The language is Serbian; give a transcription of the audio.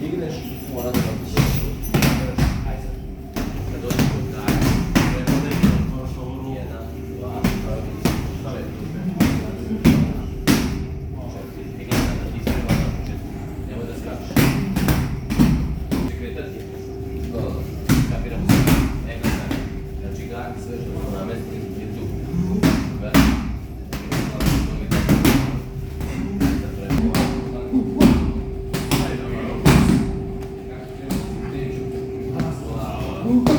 digneš, mora da vrtiš. Ajde. Kad dođeš do kraja, jedan, dva, četiri, digneš da ti sprema na početku. Nemoj da skačeš. Kretati. Kapiramo se. Ega sad. Znači gard, sve što smo namestili je tu. Ajde.